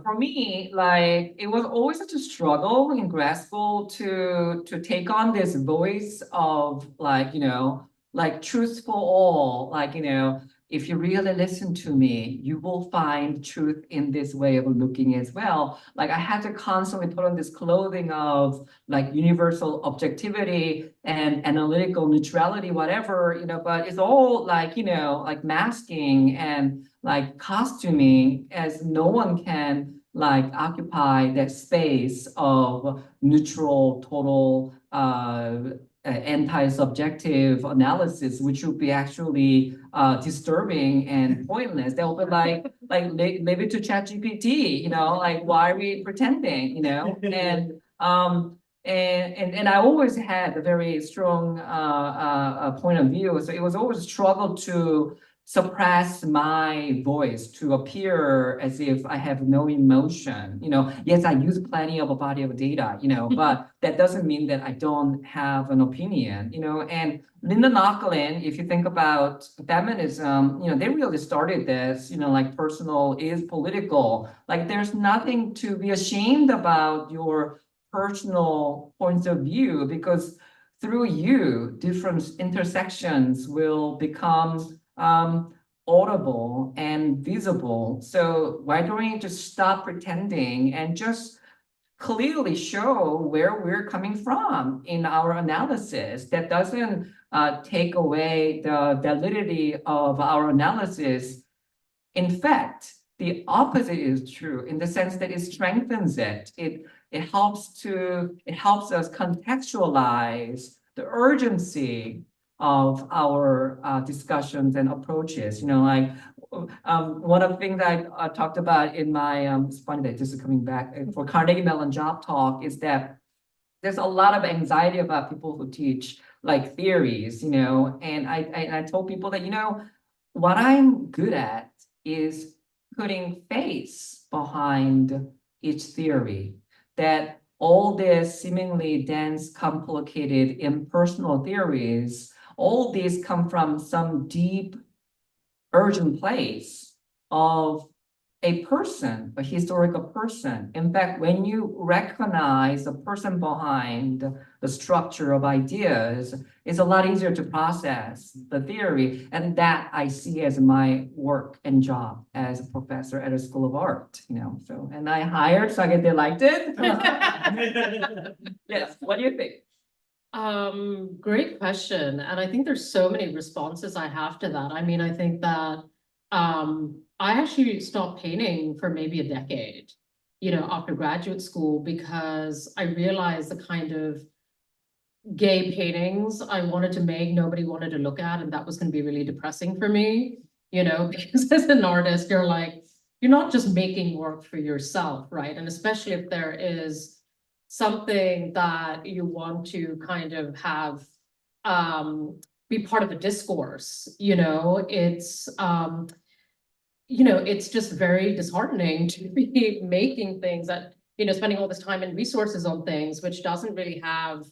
For me, like, it was always such a struggle in grad school to take on this voice of, like, you know, like truth for all, like, you know, if you really listen to me, you will find truth in this way of looking as well. Like, I had to constantly put on this clothing of, like, universal objectivity and analytical neutrality, whatever, you know, but it's all, like, you know, like masking and, like, costuming, as no one can, like, occupy that space of neutral, total, anti-subjective analysis, which would be actually disturbing and pointless. They'll be like maybe to ChatGPT, you know, like, why are we pretending, you know? And I always had a very strong point of view. So it was always a struggle to suppress my voice, to appear as if I have no emotion. You know, yes, I use plenty of a body of data, you know, but that doesn't mean that I don't have an opinion, you know. And Linda Nochlin, if you think about feminism, you know, they really started this, you know, like, personal is political. Like, there's nothing to be ashamed about your personal points of view, because through you, different intersections will become audible and visible. So why don't we just stop pretending and just clearly show where we're coming from in our analysis. That doesn't take away the validity of our analysis. In fact, the opposite is true in the sense that it strengthens it. It helps us contextualize the urgency of our discussions and approaches. You know, like one of the things I talked about in my it's funny that this is coming back for Carnegie Mellon Job Talk is that there's a lot of anxiety about people who teach like theories, you know, and I told people that, you know, what I'm good at is putting face behind each theory, that all this seemingly dense, complicated, impersonal theories, all these come from some deep, urgent place of a person, a historical person. In fact, when you recognize the person behind the structure of ideas, it's a lot easier to process the theory. And that I see as my work and job as a professor at a school of art, you know, so, and I hired, so I get elected. Yes, what do you think? Great question. And I think there's so many responses I have to that. I mean, I think that, I actually stopped painting for maybe a decade, you know, after graduate school, because I realized the kind of gay paintings I wanted to make, nobody wanted to look at, and that was going to be really depressing for me, you know, because as an artist, you're like, you're not just making work for yourself, right? And especially if there is something that you want to kind of have, be part of a discourse, you know, it's just very disheartening to be making things that, you know, spending all this time and resources on things which doesn't really have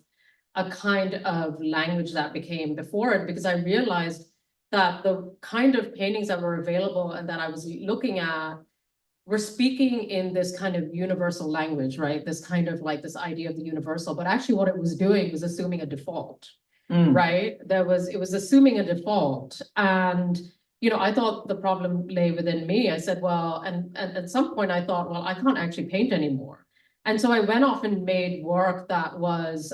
a kind of language that became before it, because I realized that the kind of paintings that were available and that I was looking at were speaking in this kind of universal language, right? This kind of like this idea of the universal, but actually what it was doing was assuming a default, right? It was assuming a default. And you know, I thought the problem lay within me. I said, well, and at some point I thought, well, I can't actually paint anymore. And so I went off and made work that was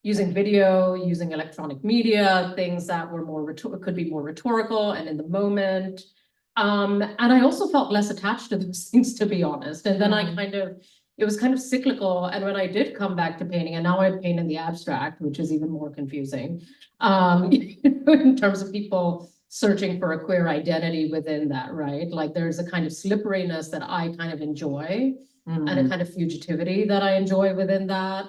using video, using electronic media, things that were more could be more rhetorical and in the moment. And I also felt less attached to those things, to be honest. And then it was kind of cyclical. And when I did come back to painting, and now I paint in the abstract, which is even more confusing, in terms of people searching for a queer identity within that, right? Like there's a kind of slipperiness that I kind of enjoy and a kind of fugitivity that I enjoy within that.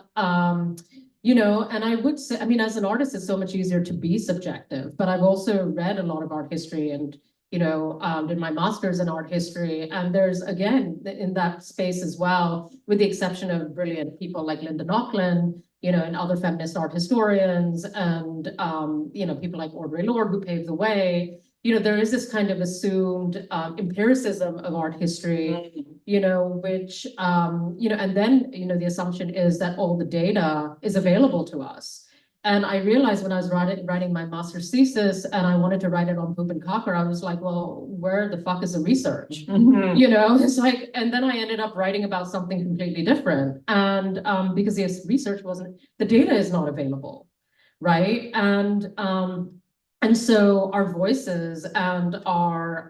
You know, and I would say, I mean, as an artist, it's so much easier to be subjective, but I've also read a lot of art history and, you know, did my master's in art history. And there's, again, in that space as well, with the exception of brilliant people like Linda Nochlin, you know, and other feminist art historians and, you know, people like Audre Lorde who paved the way, you know, there is this kind of assumed empiricism of art history, you know, which, you know, and then, you know, the assumption is that all the data is available to us. And I realized when I was writing my master's thesis and I wanted to write it on poop and caca, I was like, well, where the fuck is the research? You know, it's like, and then I ended up writing about something completely different. And because the research the data is not available, right? And so our voices and our,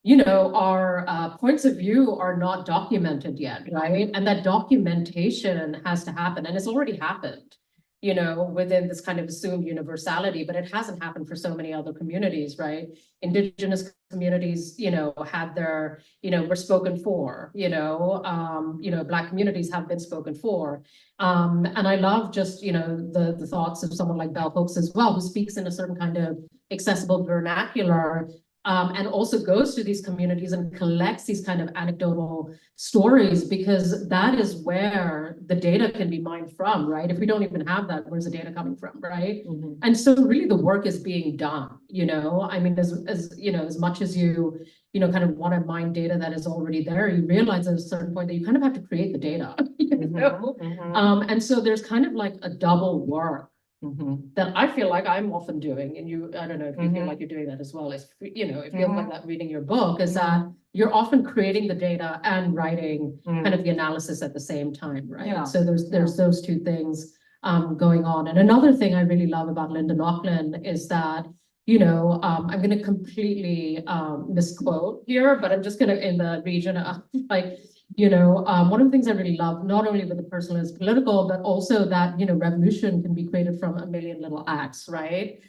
you know, our points of view are not documented yet, right? And that documentation has to happen, and it's already happened, you know, within this kind of assumed universality, but it hasn't happened for so many other communities, right? Indigenous communities, you know, had their, you know, were spoken for, you know, Black communities have been spoken for. And I love just, you know, the thoughts of someone like Bell Hooks as well, who speaks in a certain kind of accessible vernacular, and also goes to these communities and collects these kind of anecdotal stories, because that is where the data can be mined from, right? If we don't even have that, where's the data coming from, right? And so really the work is being done, you know, I mean, as you know, as much as you know, kind of want to mine data that is already there, you realize at a certain point that you kind of have to create the data, you know? And so there's kind of like a double work Mhm. that I feel like I'm often doing, and you, I don't know if you feel Mhm. like you're doing that as well, is, you know, it feels like Mhm. that reading your book, is that you're often creating the data and writing kind of the analysis at the same time, Mm. Yeah. right? So there's those two things going on. And another thing I really love about Linda Nochlin is that, you know, I'm gonna completely misquote here, but I'm just gonna, in the region of like, you know, one of the things I really love, not only with the personal and political, but also that, you know, revolution can be created from a million little acts, right?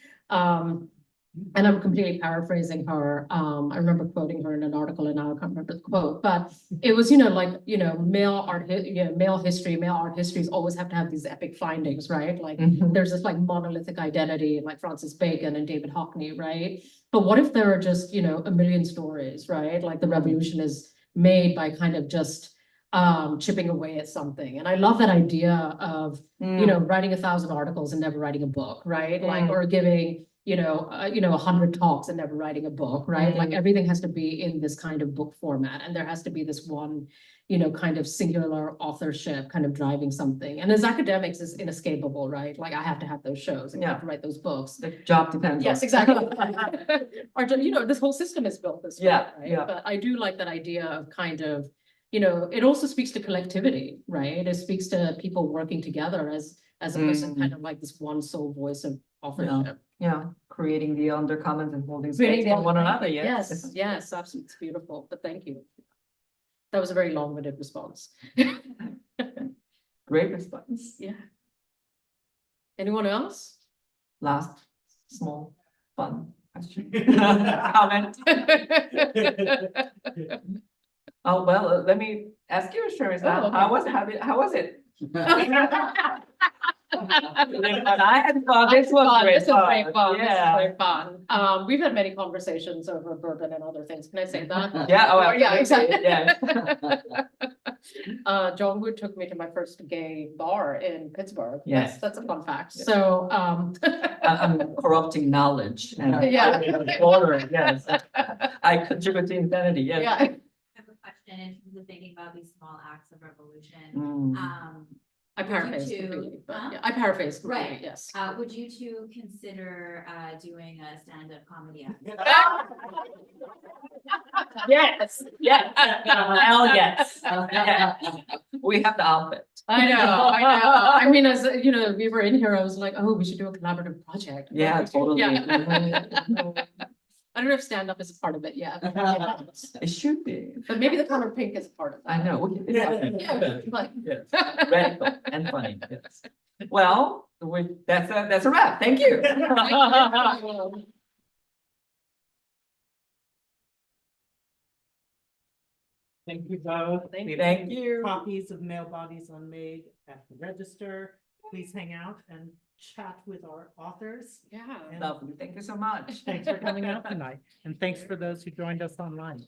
And I'm completely paraphrasing her. I remember quoting her in an article, and now I can't remember the quote, but it was, you know, like, you know, male art histories always have to have these epic findings, right? Like Mhm. there's this like monolithic identity, like Francis Bacon and David Hockney, right? But what if there are just, you know, a million stories, right? Like the revolution is made by kind of just chipping away at something. And I love that idea of, you know, writing 1,000 articles and never writing a book, right? Like, or giving, you know, 100 talks and never writing a book, right? Like everything has to be in this kind of book format, and there has to be this one, you know, kind of singular authorship kind of driving something. And as academics is inescapable, right? Like I have to have those shows, and I have to write those books. The job depends. Yes, on- exactly. Or, you know, this whole system is built this way, Yeah, right? yeah. But I do like that idea of kind of, you know, it also speaks to collectivity, right? It speaks to people working together as opposed to kind of like this one sole voice of authorship. Yeah, creating the undercurrents and holding Creating space the for one another, Yes, yes. yes, absolutely, it's beautiful, but thank you. That was a very long-winded response. Great response. Yeah. Anyone else? Last, small, fun question. Comment. Oh, well, let me ask you, Sharmistha, Oh, okay. how was it? I had fun, this was great This is great fun, fun, this is yeah. great fun. We've had many conversations over bourbon and other things, can I say that? Yeah, oh, Yeah, absolutely, exactly. yeah. Jongwoo took me to my first gay bar in Pittsburgh. Yes. That's a fun fact, Yes. so, I'm corrupting knowledge and. Yeah. Order, yes. I contribute to insanity, yes. yeah. I have a question in terms of thinking about these small acts of revolution. Mm. I Would you paraphrased two- completely, but huh? yeah, I paraphrased completely, Right. yes. Would you two consider doing a stand-up comedy act? Yes, yeah. Hell yes. Yeah. We have the outfit. I know. I mean, as you know, we were in here, I was like, oh, we should do a collaborative project. Yeah, totally. Yeah. Mhm. I don't know if stand-up is a part of it yet. Yeah. It should be. But maybe the color pink is a part of I that. know. Yeah, like- Yes, radical and funny, yes. Well, that's a wrap. Thank you. Thank you both. Thank We you. have Thank you. Copies of Male Bodies Unmade at the register. Please hang out and chat with our authors. Yeah. Lovely. Thank you so much. Thanks for coming out tonight, and thanks for those who joined us online.